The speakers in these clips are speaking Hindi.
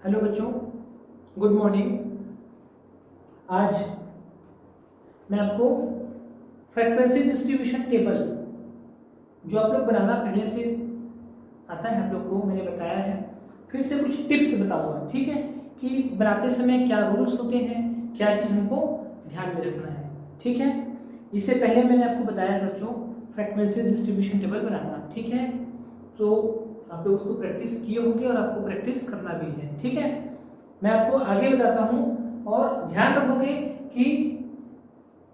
हेलो बच्चों, गुड मॉर्निंग। आज मैं आपको फ्रीक्वेंसी डिस्ट्रीब्यूशन टेबल जो आप लोग बनाना पहले से आता है, आप लोग को मैंने बताया है, फिर से कुछ टिप्स बताऊंगा, ठीक है, कि बनाते समय क्या रूल्स होते हैं, क्या चीज़ हमको ध्यान में रखना है, ठीक है। इससे पहले मैंने आपको बताया है बच्चों फ्रीक्वेंसी डिस्ट्रीब्यूशन टेबल बनाना, ठीक है। तो आप लोग उसको प्रैक्टिस किए होंगे और आपको प्रैक्टिस करना भी है, ठीक है। मैं आपको आगे बताता हूँ और ध्यान रखोगे कि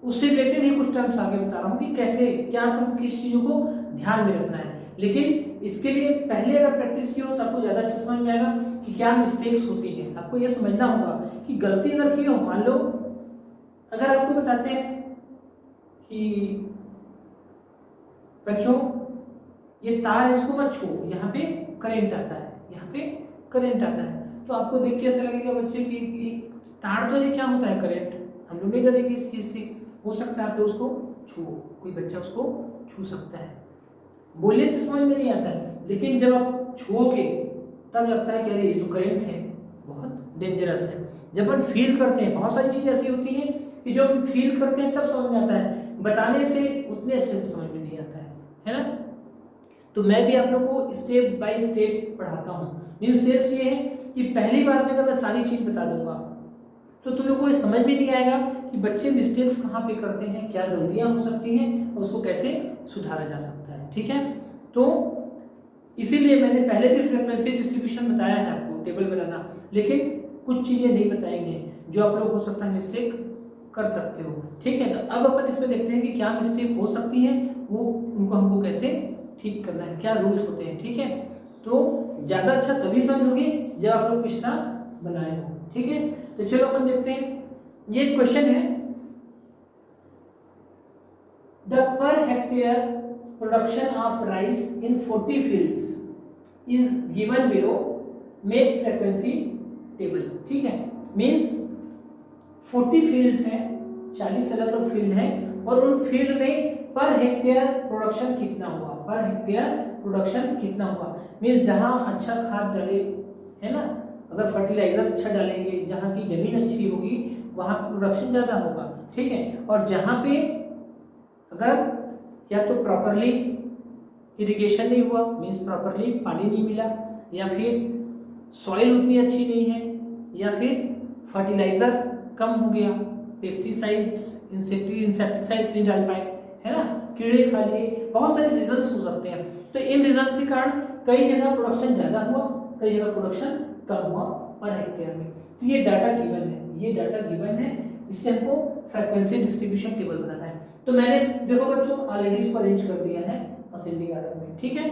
उससे रिलेटेड ही कुछ टर्म्स आगे बता रहा हूँ कि कैसे क्या आपको किस चीज़ों को ध्यान में रखना है। लेकिन इसके लिए पहले अगर प्रैक्टिस की हो तो आपको ज़्यादा अच्छा समझ में आएगा कि क्या मिस्टेक्स होती हैं। आपको यह समझना होगा कि गलती अगर की हो, मान लो अगर आपको बताते हैं कि बच्चों ये तार है, इसको मत छू, यहाँ पे करंट आता है, यहाँ पे करंट आता है, तो आपको देख के ऐसा लगेगा बच्चे कि तार तो है, क्या होता है करंट, हम लोग नहीं करेंगे इस चीज से। हो सकता है आप लोग उसको छू, कोई बच्चा उसको छू सकता है, बोलने से समझ में नहीं आता है, लेकिन जब आप छुओगे तब लगता है कि अरे ये तो करंट है, बहुत डेंजरस है। जब हम फील करते हैं, बहुत सारी चीजें ऐसी होती हैं कि जो हम फील करते हैं तब समझ में आता है, बताने से उतने अच्छे से समझ में नहीं आता है ना। तो मैं भी आप लोग को स्टेप बाय स्टेप पढ़ाता हूँ। मीन्स ये है कि पहली बार में अगर मैं सारी चीज बता दूंगा तो तुम लोग को ये समझ में नहीं आएगा कि बच्चे मिस्टेक्स कहाँ पे करते हैं, क्या गलतियां हो सकती हैं और उसको कैसे सुधारा जा सकता है, ठीक है। तो इसीलिए मैंने पहले भी फ्रीक्वेंसी डिस्ट्रीब्यूशन बताया है आपको टेबल बनाना, लेकिन कुछ चीजें नहीं बताएंगे जो आप लोग हो सकता है मिस्टेक कर सकते हो, ठीक है। तो अब अपन इसमें देखते हैं कि क्या मिस्टेक हो सकती है, वो उनको हमको कैसे ठीक करना है, क्या रूल्स होते हैं, ठीक है। तो ज्यादा अच्छा तभी समझोगे जब आप लोग पिछला बनाए हो, ठीक है। तो चलो अपन देखते हैं, ये क्वेश्चन है, the per hectare production of rice in 40 fields is given below, make frequency table, ठीक है। मींस 40 फील्ड्स हैं, 40 अलग अलग फील्ड हैं और उन फील्ड में पर हेक्टेयर प्रोडक्शन कितना हुआ, पर हेक्टेयर प्रोडक्शन कितना हुआ। मींस जहां अच्छा खाद डाले, है ना, अगर फर्टिलाइजर अच्छा डालेंगे, जहां की जमीन अच्छी होगी वहां प्रोडक्शन ज्यादा होगा, ठीक है। और जहां पे अगर या तो प्रॉपरली इरिगेशन नहीं हुआ, मींस प्रॉपरली पानी नहीं मिला, या फिर सॉइल उतनी अच्छी नहीं है, या फिर फर्टिलाइजर कम हो गया, पेस्टिसाइड्स इंसेक्टिसाइड्स नहीं डाल पाए, है ना, कीड़े खा लिए, बहुत सारे रीजंस हो सकते हैं। तो इन रीजंस के कारण कई जगह प्रोडक्शन ज्यादा हुआ, कई जगह प्रोडक्शन कम हुआ पर हेक्टेयर में। तो ये डाटा गिवन है, ये डाटा गिवन है, इससे हमको फ्रीक्वेंसी डिस्ट्रीब्यूशन टेबल बनाना है। तो मैंने देखो बच्चों ऑलरेडी इसको अरेंज कर दिया है असेंडिंग ऑर्डर में, ठीक है।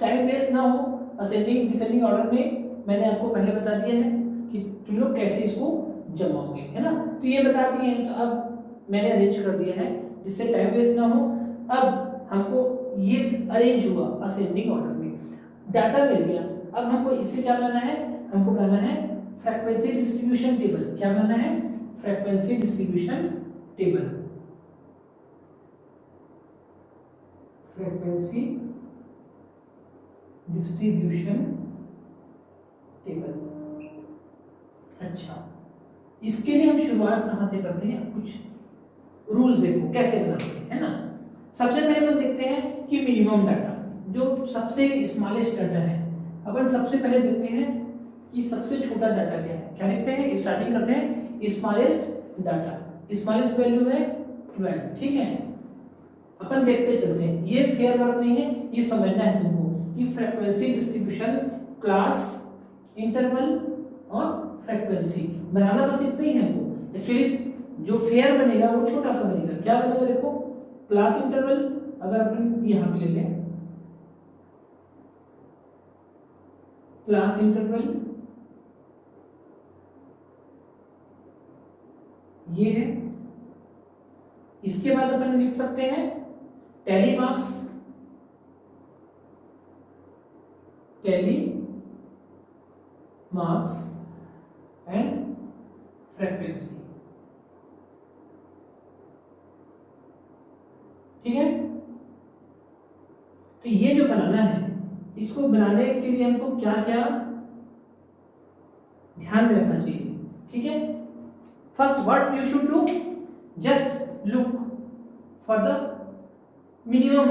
टाइम वेस्ट ना हो, असेंडिंग डिसेंडिंग ऑर्डर में मैंने आपको पहले बता दिया है कि तुम लोग कैसे इसको जमाओगे, है ना। तो ये बता दिए हैं, तो अब मैंने अरेंज कर दिया है जिससे टाइम वेस्ट ना हो। अब हमको ये अरेंज हुआ असेंडिंग ऑर्डर में, डाटा मिल गया, अब हमको इससे क्या बनाना है, हमको बनाना है फ्रीक्वेंसी डिस्ट्रीब्यूशन टेबल। क्या बनाना है, frequency distribution table, frequency distribution table. अच्छा, इसके लिए हम शुरुआत कहां से करते हैं, कुछ रूल्स देखो कैसे बनाते हैं, है ना। सबसे पहले हम देखते हैं कि मिनिमम डाटा, जो सबसे स्मॉलेस्ट डाटा है, अपन सबसे पहले देखते हैं कि सबसे छोटा डाटा क्या है। क्या देखते हैं, स्टार्टिंग करते हैं स्मॉलेस्ट डाटा, स्मॉलेस्ट वैल्यू है 12, ठीक है। अपन देखते चलते हैं, ये फेयर वर्क नहीं है, ये समझना है तुमको कि फ्रीक्वेंसी डिस्ट्रीब्यूशन क्लास, इंटरवल और फ्रीक्वेंसी बनाना बस इतना ही है हमको। एक्चुअली जो फेयर बनेगा वो छोटा सा बनेगा। क्या बनेगा, देखो क्लास इंटरवल, अगर अपन यहां पे ले लें क्लास इंटरवल, ये है। इसके बाद अपन लिख सकते हैं tally marks, tally marks and frequency, ठीक है। तो ये जो बनाना है, इसको बनाने के लिए हमको क्या क्या ध्यान में रखना चाहिए, ठीक है। First what you should do, just look for the minimum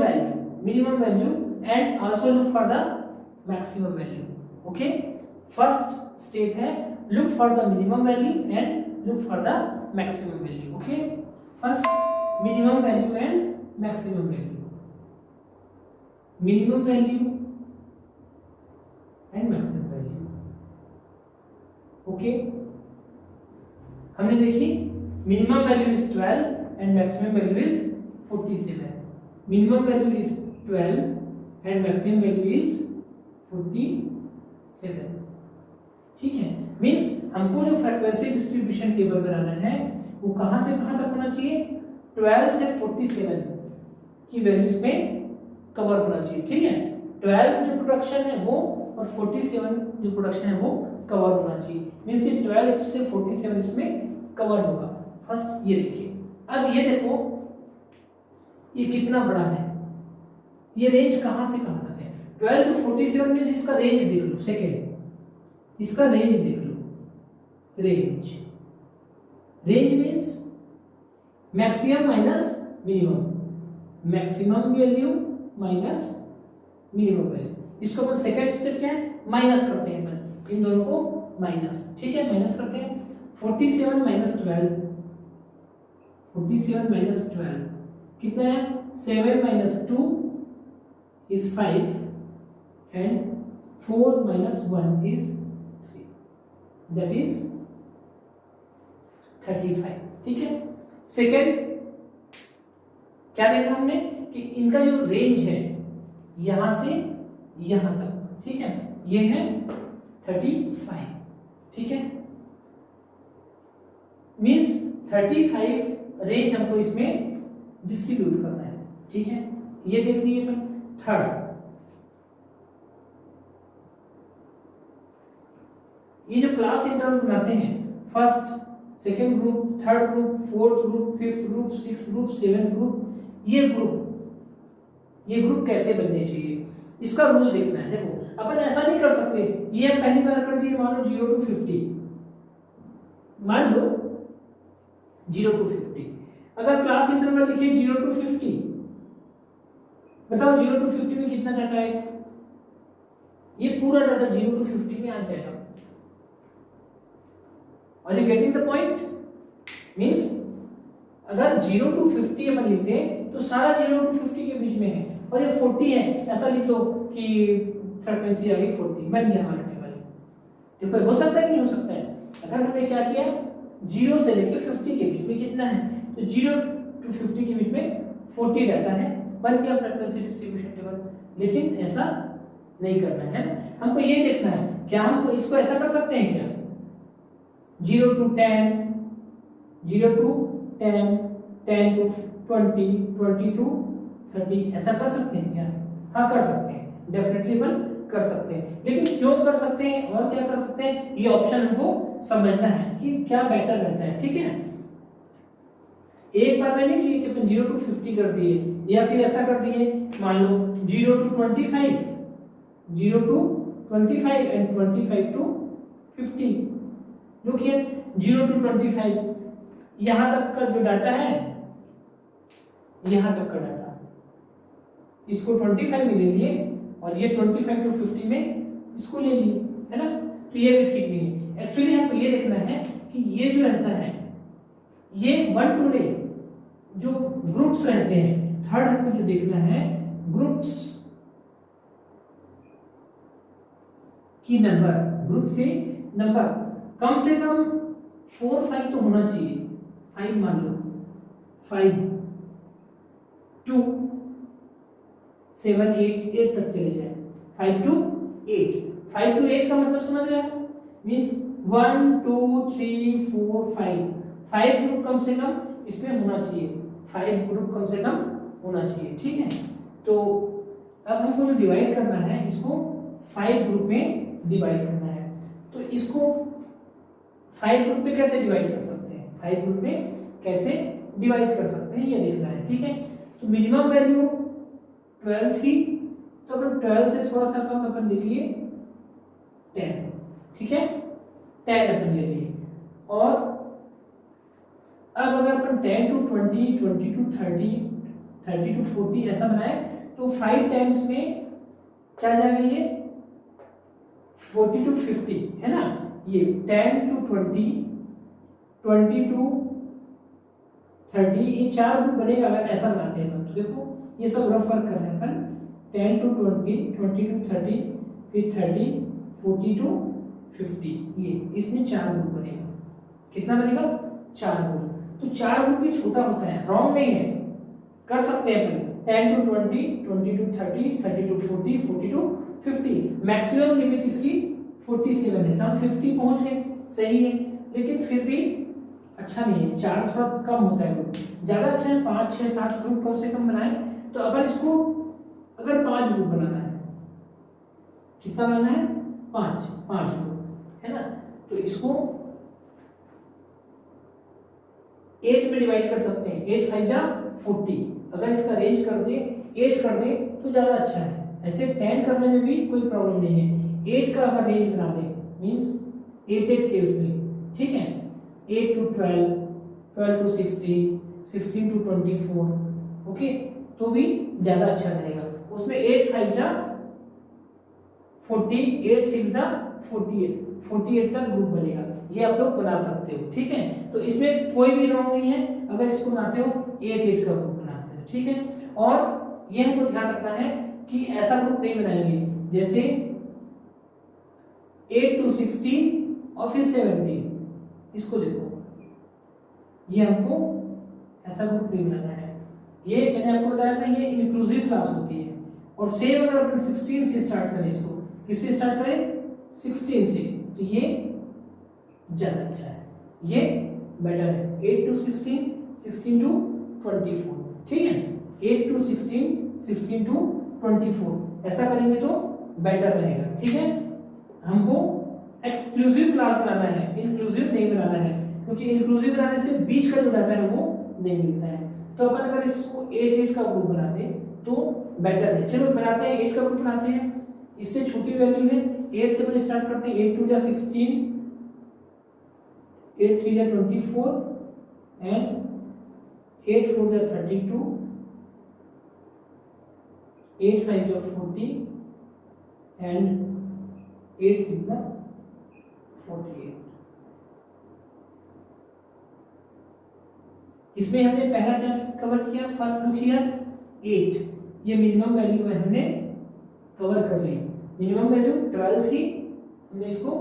value and also look for the maximum value. Okay, first step है look for the minimum value and look for the maximum value. Okay, first minimum value and maximum value, minimum value and maximum value. Okay, हमने देखी minimum value is 12 and maximum value is 47. Minimum value is 12 and maximum value is 47. ठीक है, मीन्स हमको जो फ्रीक्वेंसी डिस्ट्रीब्यूशन टेबल बनाना है वो कहां से कहां तक होना चाहिए, 12 से 47 की वैल्यूज में कवर होना चाहिए, ठीक है। 12 जो प्रोडक्शन है वो और 47 जो प्रोडक्शन है वो कवर होना चाहिए, मीन्स ये 12 से 47 इसमें कवर होगा। फर्स्ट ये देखिए, अब ये देखो ये कितना बड़ा है, ये रेंज कहां से कहां तक है, 12 टू 47 मींस इसका रेंज देख लो, सेकंड इसका रेंज देख लो, range means maximum minus minimum, maximum value minus minimum value, इसको अपन सेकंड स्टेप क्या है, माइनस करते हैं अपन इन दोनों को माइनस, ठीक है, माइनस करते हैं। 47 माइनस 12, 47 माइनस 12 कितना है, 7 minus 2 is 5 and 4 minus 1 is 3, that is 35, ठीक है। सेकेंड क्या देखा हमने कि इनका जो रेंज है यहां से यहां तक, ठीक है, ये है 35, ठीक है, मींस 35 रेंज हमको इसमें डिस्ट्रीब्यूट करना है, ठीक है। ये देख लीजिए अपन, थर्ड ये जो क्लास इंटरवल बनाते हैं, first second group, third group, fourth group, fifth group, sixth group, seventh group, ये ग्रुप कैसे बनने चाहिए, इसका रूल देखना है। देखो अपन ऐसा नहीं कर सकते, ये हम पहली बार कर दिए, मान लो 0 to 50, मान लो 0 to 50, अगर क्लास इंटरवल लिखे 0 to 50, बताओ 0 to 50 में कितना डाटा है, ये पूरा डाटा 0 to 50 में आ जाएगा। Are you getting the point? Means अगर 0 to 50 अपन लिखते हैं तो सारा 0 to 50 के बीच में है, और ये 40 है, ऐसा लिख लो कि फ्रीक्वेंसी आ गई 40, बन गया हमारा टेबल। देखो हो सकता है कि नहीं हो सकता है, अगर हमने क्या किया 0 से लेके 50 के बीच में कितना है, तो 0 to 50 के बीच में 40 डाटा है, बन गया फ्रीक्वेंसी डिस्ट्रीब्यूशन टेबल। लेकिन ऐसा नहीं करना है ना, हमको ये देखना है, क्या हमको इसको ऐसा कर सकते हैं क्या, 0 to 10, 0 to 10, 10 to 20, 20 to 30, ऐसा कर सकते हैं क्या? हाँ कर सकते हैं, डेफिनेटली अपन कर सकते हैं। लेकिन क्यों कर सकते हैं और क्या कर सकते हैं, ये ऑप्शन हमको समझना है कि क्या बेटर रहता है, ठीक है। एक बार मैंने किया कि अपन 0 to 50 कर दिए, या फिर ऐसा कर दिए, मान लो 0 to 25, 0 to 25 and 25 to 50। Look here, 0 to 25 यहां तक का जो डाटा है, यहां तक का डाटा, इसको 25 में ले लिए और ये 25 to 50 में इसको ले लिए, है ना। तो ये भी ठीक नहीं है। एक्चुअली हमको ये देखना है कि ये जो रहता है, ये 1 to ले जो ग्रुप्स रहते हैं, थर्ड हमको जो देखना है ग्रुप्स की नंबर, ग्रुप के नंबर कम से कम 4-5 तो होना चाहिए, 5 मान लो, 5 2 7 8 तक चले जाए, 5 to 8, 5 to 8 का मतलब समझ रहे हैं, मींस 1 2 3 4 5 ग्रुप कम से कम इसमें होना चाहिए, 5 ग्रुप कम से कम होना चाहिए, ठीक है। तो अब हमको जो डिवाइड करना है, इसको 5 ग्रुप में डिवाइड करना है। तो इसको 5 ग्रुप में कैसे डिवाइड कर सकते हैं, 5 ग्रुप में कैसे डिवाइड कर सकते हैं ये देखना है, ठीक है। तो मिनिमम वैल्यू 12 थी, तो अपन 12 से थोड़ा सा कम अपन लिख लिए 10, ठीक है। 10 अपन ले लिए। और अब अगर अपन 10 to 20, 20 to 30, 30 to 40 ऐसा बनाए तो 5 टाइम्स में क्या आ जाएगा ये 40 to 50 है ना। ये 10 to 20, 20 to 30 ये 4 ग्रुप बनेगा अगर ऐसा बनाते हैं तो देखो ये सब रफ वर्क कर रहे हैं अपन 10 to 20, 20 to 30, फिर 30, 40 to 50 ये इसमें 4 ग्रुप बनेगा। कितना बनेगा 4 ग्रुप। तो 4 ग्रुप भी छोटा होता है, रॉन्ग नहीं है, कर सकते हैं अपन 10 to 20, 20 to 30, 30 to 40, 40 to 50। Maximum limit इसकी 47 है, तो हम 50 पहुंच गए, सही है। लेकिन फिर भी अच्छा नहीं है, 4 थोड़ा कम होता है ग्रुप, ज्यादा अच्छा है 5, 6, 7 ग्रुप कम से कम बनाए। तो अपन इसको अगर 5 ग्रुप बनाना है, कितना बनाना है 5 ग्रुप है ना। तो इसको 8 में डिवाइड कर सकते हैं, 8 5 जा 40। अगर इसका रेंज कर दे 8 कर दे तो ज्यादा अच्छा है। ऐसे 10 करने में भी कोई प्रॉब्लम नहीं है, 8 का अगर रेंज बना दे मींस 8 के उसमें, ठीक है 8 to 12, 12 to 16, 16 to 24, ओके तो भी ज्यादा अच्छा रहेगा। उसमें 8 5 जा 40, 8 6 जा 48, 48 का ग्रुप बनेगा। ये आप लोग बना सकते हो, ठीक है। तो इसमें कोई भी रॉन्ग नहीं है अगर इसको बनाते हो 8 का ग्रुप बनाते हो, ठीक है। और ये हमको ध्यान रखना है कि ऐसा ग्रुप नहीं बनाएंगे जैसे 8 to 16 और फिर 17। इसको देखो ये हमको ऐसा ग्रुप नहीं बनाना है। ये मैंने आपको बताया था ये इंक्लूसिव क्लास होती है। और सेम अगर अपन 16 से स्टार्ट करें, इसको किससे स्टार्ट करें 16 से, तो ये ज्यादा अच्छा है, ये बेटर है। 8 to 16, 16 to 24, ठीक है 8 to 16, 16 to 24 ऐसा करेंगे तो बेटर रहेगा, ठीक है। हमको एक्सक्लूसिव क्लास बनाना है, इंक्लूसिव नहीं बनाना है, क्योंकि इंक्लूसिव बनाने से बीच का जो डाटा है वो नहीं मिलता है। तो अपन अगर इसको 8 का ग्रुप बना दे तो बेटर है। चलो बनाते हैं 8 का ग्रुप बनाते हैं। इससे छोटी वैल्यू है 8 से अपन स्टार्ट करते हैं। 8 2 जा 16, 8 3 जा 24 एंड 8 4 जा 32, 8 5 जा 40 एंड 8 6 जा 48। इसमें हमने पहला क्या कवर किया, फर्स्ट लुक हियर 8, ये मिनिमम वैल्यू है हमने कवर कर ली। मिनिमम वैल्यू 12 थी, हमने इसको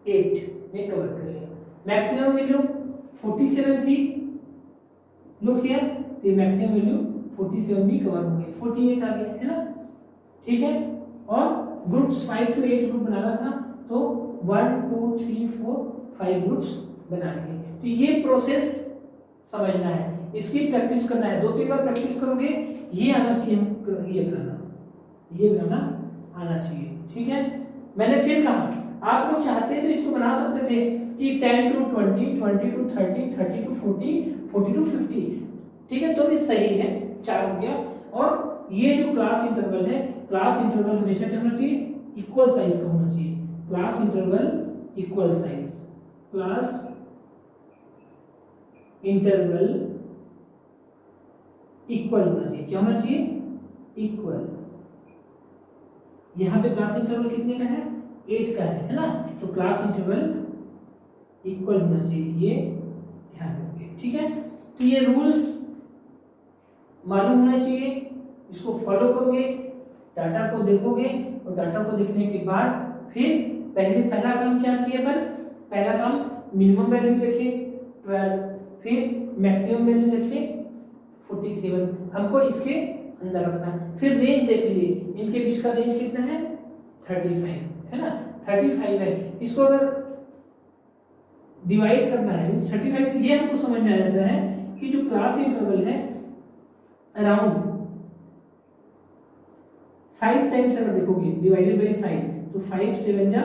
8 में कवर कर लिया। मैक्सिमम वैल्यू 47 थी, लुक हियर तो मैक्सिमम वैल्यू 47 भी कवर हो गई, 48 आ गया है ना, ठीक है। और ग्रुप्स 5 to 8 ग्रुप बनाना था तो 1 2 3 4 5 ग्रुप्स बनाएंगे। तो ये प्रोसेस समझना है, इसकी प्रैक्टिस करना है, 2-3 बार प्रैक्टिस करोगे ये आना चाहिए हमको, ये बनाना आना चाहिए, ठीक है। मैंने फिर कहा आप लोग चाहते तो इसको बना सकते थे कि 10 to 20, 20 to 30, 30 to 40, 40 to 50, ठीक है, तो भी सही है, 4 हो गया। और ये जो क्लास इंटरवल है, क्लास इंटरवल हमेशा क्या होना चाहिए, इक्वल साइज का होना चाहिए। Class interval equal size, class interval equal होना चाहिए। क्या होना चाहिए, इक्वल। यहां पे क्लास इंटरवल कितने का है, 8 का है ना, तो क्लास इंटरवल इक्वल होना चाहिए, ये ध्यान रखिए, ठीक है। तो ये रूल्स मालूम होना चाहिए, इसको फॉलो करोगे, डाटा को देखोगे और डाटा को देखने के बाद फिर पहला काम क्या किया, पर पहला काम मिनिमम वैल्यू देखे 12, फिर मैक्सिमम वैल्यू देखे 47, हमको इसके अंदर रखना है। फिर रेंज देख लिए, इनके बीच का रेंज कितना है 35 है ना, 35 है। इसको अगर डिवाइड करना है मींस 35 से ये हमको समझ में आ जाता है कि जो क्लास इंटरवल है अराउंड 5 टाइम्स अगर देखोगे डिवाइडेड बाय 5 तो 5 7 जा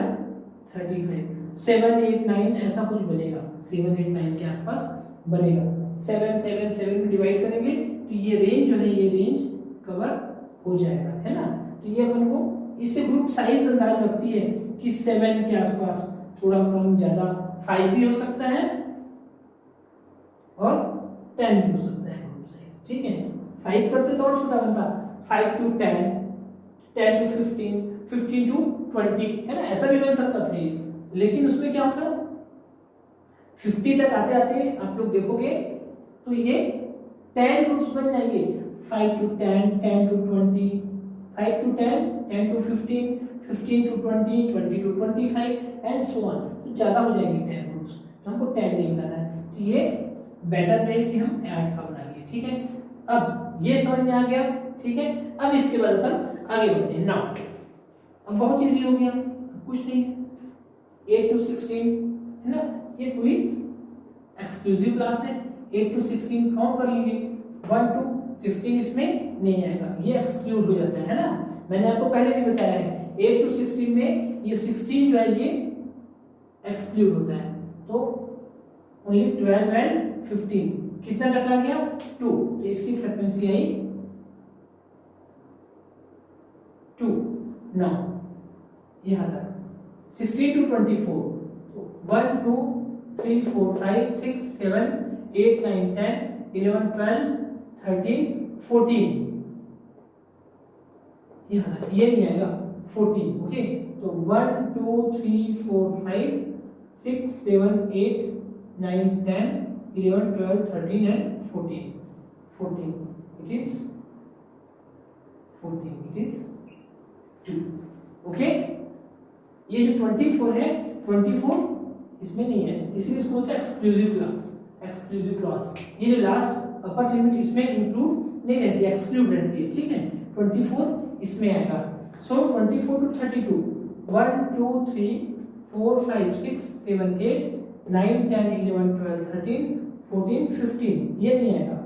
35, 7 8 9 ऐसा कुछ बनेगा, 7 8 9 के आसपास बनेगा। 7 7 7 में डिवाइड करेंगे तो ये रेंज जो है ये रेंज कवर हो जाएगा, है ना। तो ये अपन को इससे ग्रुप साइज अंदाज लगती है कि 7 के आसपास थोड़ा कम ज़्यादा 5 भी हो सकता है और 10 भी हो सकता है ग्रुप साइज, ठीक है। 5 करते तो और छोटा बनता, 5 to 10, 10 to 15, 15 to 20, है ना, ऐसा भी बन सकता था ये। लेकिन उसमें क्या होता, 50 तक आते आते आप लोग देखोगे तो ये 10 ग्रुप्स बन जाएंगे, 5 to 10, 10 to 20, 5 to 10, 10 to 15, 15 to 20, 20 to 25 and so on. तो ज़्यादा हो जाएंगे 10 ग्रुप्स, तो हमको 10 नहीं बनाना है। तो ये बेटर वे है कि हम ऐड का बना लिए, ठीक है। अब ये समझ में आ गया, ठीक है। अब इसके बाद अपन आगे बढ़ते हैं। नाउ अब बहुत इजी हो गया, कुछ नहीं है, 8 to 16 है ना, ये पूरी एक्सक्लूसिव क्लास है। 8 to 16 काउंट कर लेंगे, 1 to 16 इसमें नहीं आएगा, ये एक्सक्लूड हो जाता है ना। मैंने आपको पहले भी बताया है 8 to 16 में ये 16 जो है ये एक्सक्लूड होता है, तो ओनली 12 एंड 15 कितना टकरा गया 2, तो इसकी फ्रीक्वेंसी आई 2। नाउ यहाँ तक 16 to 24, 1 2 3 4 5 6 7 8 9 10 11 12 13 14, यहाँ तक ये नहीं आएगा 14, ओके। तो 1 2 3 4 5 6 7 8 9 10 11 12 13 and 14, 14 it is 14 it is 2, okay. ये जो 24 है 24 इसमें नहीं है, इसीलिए इसको बोलते हैं एक्सक्लूसिव क्लास, एक्सक्लूसिव क्लास। ये जो लास्ट अपर लिमिट इसमें इंक्लूड नहीं रहती, एक्सक्लूड रहती है, ठीक है। 24 इसमें आएगा। सो 24 to 32, 1 2 3 4 5 6 7 8 9 10 11 12 13 14 15, ये नहीं आएगा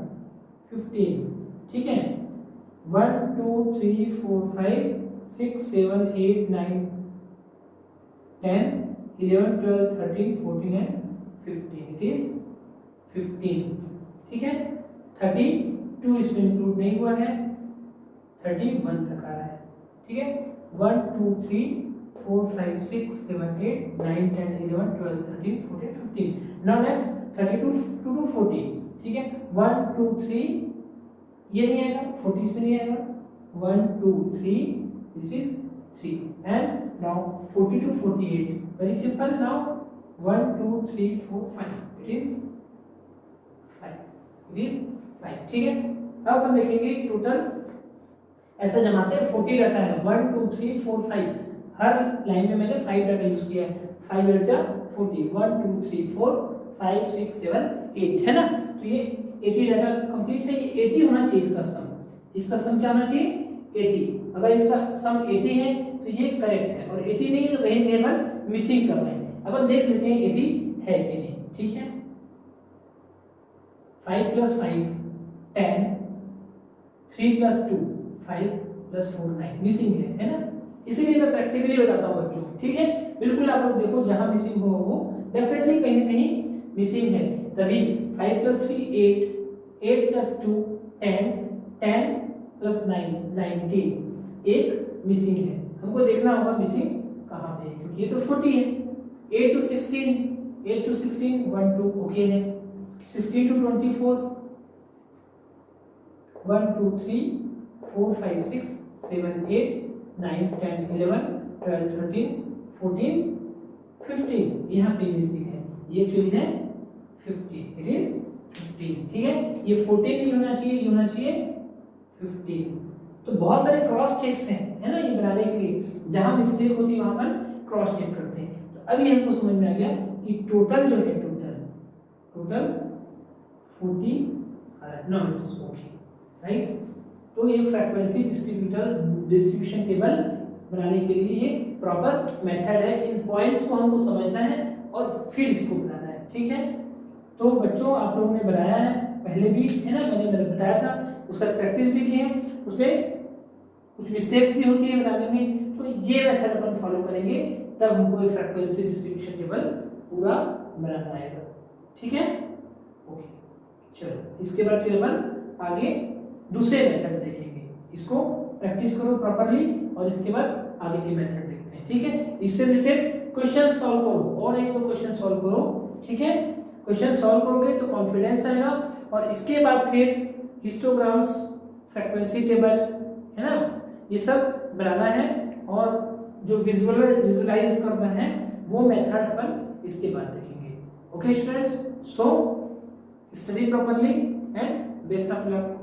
15, ठीक है। 1 2 3 4 5 6 7 8 9 10 11 12 13 14 and 15, it is 15, ठीक है। 32 इसमें इंक्लूड नहीं हुआ है, 31 तक आ रहा है, ठीक है। 1 2 3 4 5 6 7 8 9 10 11 12 13 14 15। नाउ नेक्स्ट 32 to 40, ठीक है। 1 2 3 ये नहीं आएगा, 40 इसमें नहीं आएगा, 1 2 3 this is 3 and now 40 to 48, very simple। now 1 2 3 4 5 it is 5, ठीक है। अब अपन देखेंगे टोटल ऐसा जमाते हैं 40 डाटा है, 1 2 3 4 5, हर लाइन में मैंने 5 डाटा यूज किया है, 5 8 जा 40, 1 2 3 4 5 6 7 8, है ना। तो ये 80 डाटा कंप्लीट है, ये 80 होना चाहिए इसका सम क्या होना चाहिए 80। अगर इसका सम 80 है तो ये करेक्ट है, और 80 नहीं है तो कहीं नेबर मिसिंग कर रहे हैं। अपन देख लेते हैं 80 है कि नहीं, ठीक है। 5 + 5 10, 3 + 2 5 + 4 9, मिसिंग है ना। इसीलिए मैं प्रैक्टिकली बताता हूँ बच्चों, ठीक है। बिल्कुल आप लोग देखो जहां मिसिंग हो वो डेफिनेटली कहीं ना कहीं मिसिंग है, तभी 5 + 3 8, 8 + 2 10, 10 + 9 19, एक मिसिंग है। हमको देखना होगा मिसिंग कहाँ पे है, क्योंकि ये तो 40 है। 8 to 16, 8 to 16 1 2 ओके है। 16 to 24 1 2 3 4 5 6 7 8 9 10 11 12 13 14 15, यहाँ पे मिसिंग है, ये एक्चुअली है 15, इट इज 15, ठीक है। ये 14 नहीं होना चाहिए, ये होना चाहिए 15। तो बहुत सारे क्रॉस चेक्स हैं, है ना, ये बनाने के लिए जहां मिस्टेक होती है वहां पर क्रॉस चेक करते हैं। तो अभी हमको समझ में आ गया कि टोटल जो है total 40 no it's okay, right. तो ये फ्रीक्वेंसी डिस्ट्रीब्यूशन टेबल बनाने के लिए ये प्रॉपर मेथड है। इन पॉइंट्स को हमको समझना है और फिर इसको बनाना है, ठीक है। तो बच्चों आप लोगों ने बनाया है पहले भी, है ना, मैंने बताया था, उसका प्रैक्टिस भी की है, उसमें कुछ मिस्टेक्स भी होती है बनाने में। तो ये मेथड अपन फॉलो करेंगे तब हमको ये फ्रीक्वेंसी डिस्ट्रीब्यूशन टेबल पूरा बनाना आएगा, ठीक है। ओके, चलो इसके बाद फिर अपन आगे दूसरे मेथड देखेंगे। इसको प्रैक्टिस करो प्रॉपरली और इसके बाद आगे के मेथड देखते हैं, ठीक है। इससे रिलेटेड क्वेश्चन सॉल्व करो, और एक दो क्वेश्चन सॉल्व करो, ठीक है। क्वेश्चन सॉल्व करोगे तो कॉन्फिडेंस आएगा, और इसके बाद फिर हिस्टोग्राम्स, फ्रीक्वेंसी टेबल, है ना, ये सब बनाना है, और जो विजुअलाइज करना है वो मेथड अपन इसके बाद देखेंगे। Okay students, so study properly and best of luck.